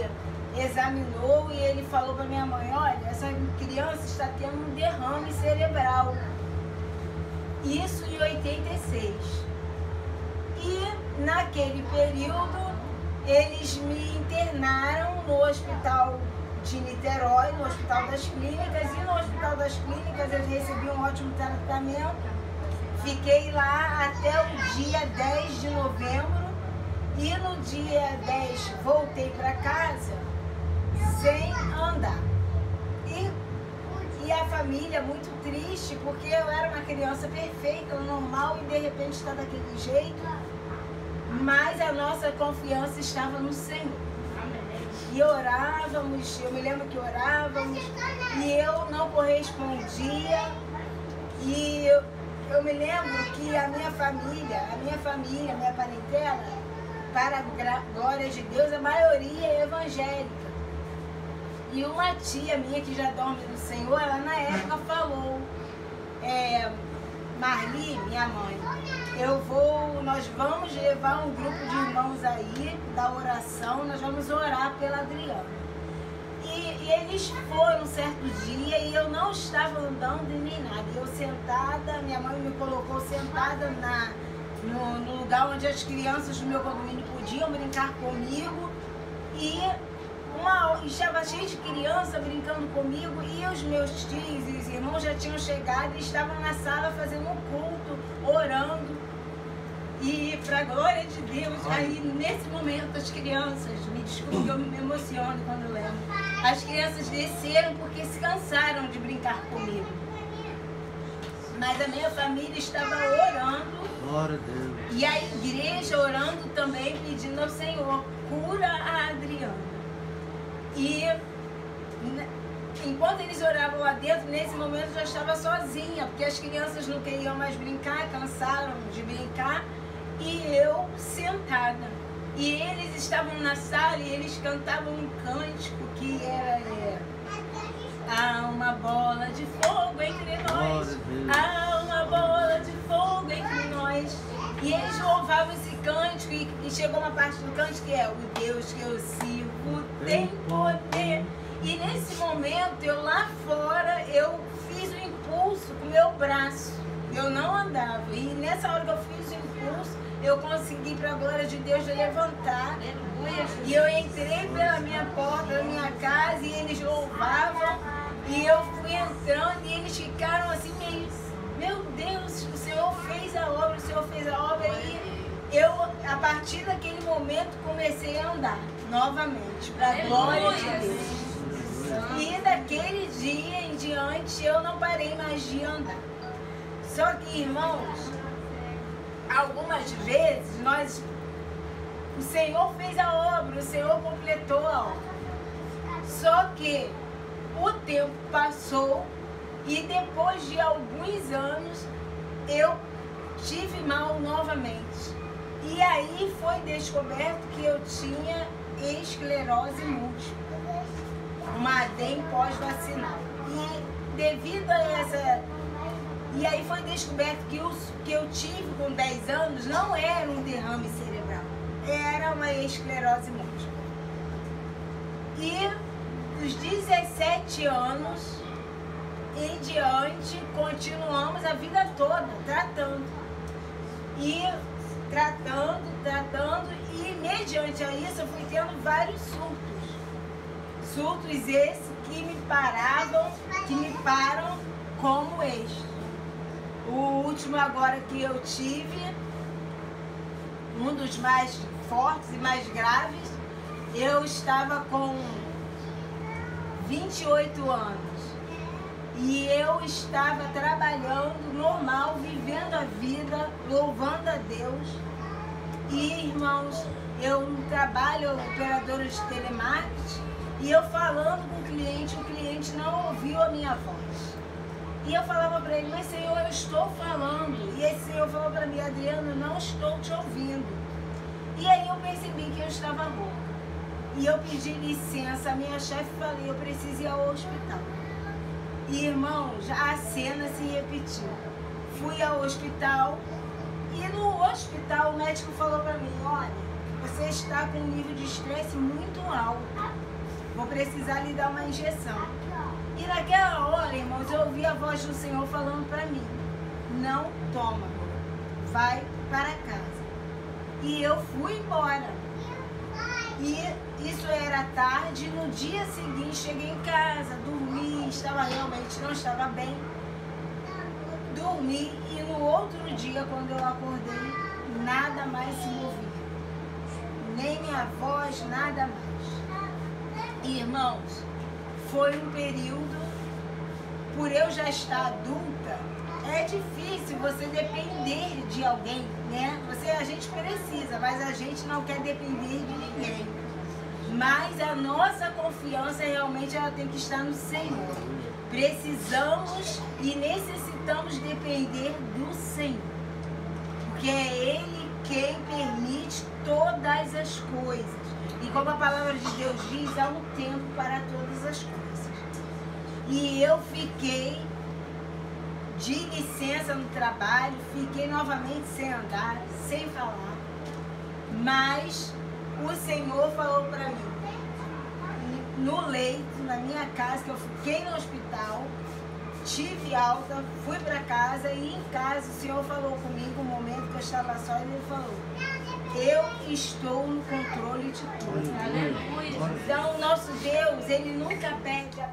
ele examinou e ele falou para minha mãe, olha, essa criança está tendo um derrame cerebral. Isso em 86. E naquele período eles me internaram no hospital de Niterói, no Hospital das Clínicas, e no Hospital das Clínicas eu recebi um ótimo tratamento. Fiquei lá até o dia 10 de novembro e no dia 10 voltei para casa sem andar. E a família muito triste, porque eu era uma criança perfeita, normal, e de repente está daquele jeito. Mas a nossa confiança estava no Senhor. E orávamos, eu me lembro que orávamos, e eu não correspondia. E eu me lembro que a minha família, minha parentela, para a glória de Deus, a maioria é evangélica. E uma tia minha que já dorme no Senhor, ela na época falou, Marli, minha mãe, nós vamos levar um grupo de irmãos aí da oração, nós vamos orar pela Adriana. E eles foram um certo dia e eu não estava andando nem nada. Eu sentada, minha mãe me colocou sentada no lugar onde as crianças do meu condomínio podiam brincar comigo. E estava cheio de criança brincando comigo e os meus tios e os irmãos já tinham chegado e estavam na sala fazendo um culto, orando. E para a glória de Deus, aí nesse momento as crianças, me desculpe, eu me emociono quando eu lembro, as crianças desceram porque se cansaram de brincar comigo. Mas a minha família estava orando. Glória a Deus. E a igreja orando também, pedindo ao Senhor, cura a Adriana. E enquanto eles oravam lá dentro, nesse momento eu já estava sozinha, porque as crianças não queriam mais brincar, cansaram de brincar, e eu sentada. E eles estavam na sala e eles cantavam um cântico que era há uma bola de fogo entre nós, há uma bola de fogo entre nós. E eles louvavam esse cântico e chegou uma parte do cântico que é: o Deus que eu sirvo tem poder. E nesse momento, eu lá fora, eu fiz o impulso com o meu braço. Eu não andava. E nessa hora que eu fiz o impulso, eu consegui, para a glória de Deus, levantar. E eu entrei pela minha porta da minha casa e eles louvavam. E eu fui entrando e eles ficaram assim meio: meu Deus, o Senhor fez a obra, o Senhor fez a obra. E eu, a partir daquele momento, comecei a andar novamente, para a glória de Deus. E daquele dia em diante eu não parei mais de andar. Só que, irmãos, algumas vezes o Senhor fez a obra, o Senhor completou a obra. Só que o tempo passou e depois de alguns anos eu tive mal novamente. E aí foi descoberto que eu tinha esclerose múltipla, uma ADEM pós-vacinal. E devido a essa... E aí foi descoberto que que eu tive com 10 anos não era um derrame cerebral, era uma esclerose múltipla. E dos 17 anos em diante, continuamos a vida toda tratando. E tratando, e mediante a isso eu fui tendo vários surtos. Surtos esses que me param como este. O último agora que eu tive, um dos mais fortes e mais graves, eu estava com 28 anos. E eu estava trabalhando normal, vivendo a vida, louvando a Deus. E, irmãos, eu trabalho operadora de telemarketing e eu falando com o cliente não ouviu a minha voz. E eu falava para ele: mas Senhor, eu estou falando. E esse Senhor falou para mim: Adriana, eu não estou te ouvindo. E aí eu percebi que eu estava rouca. E eu pedi licença à minha chefe e falei: eu preciso ir ao hospital. E, irmãos, a cena se repetiu. Fui ao hospital e no hospital o médico falou para mim: olha, você está com um nível de estresse muito alto. vou precisar lhe dar uma injeção. E naquela hora, irmãos, eu ouvi a voz do Senhor falando para mim, não toma, vai para casa. E eu fui embora. E isso era tarde, no dia seguinte cheguei em casa, dormi, realmente não estava bem. Dormi e no outro dia, quando eu acordei, nada mais se movia. Nem minha voz, nada mais. Irmãos, foi um período, por eu já estar adulta, é difícil você depender de alguém, né? A gente precisa, mas a gente não quer depender de ninguém. Mas a nossa confiança realmente ela tem que estar no Senhor. Precisamos e necessitamos depender do Senhor. Porque é Ele quem permite todas as coisas. E como a palavra de Deus diz, há um tempo para todas as coisas. E eu fiquei de licença no trabalho, fiquei novamente sem andar, sem falar. Mas o Senhor falou para mim, no leito, na minha casa, que eu fiquei no hospital, tive alta, fui para casa e em casa o Senhor falou comigo, um momento que eu estava só, e Ele falou, eu estou no controle de tudo. Aleluia. Então, o nosso Deus, Ele nunca perde a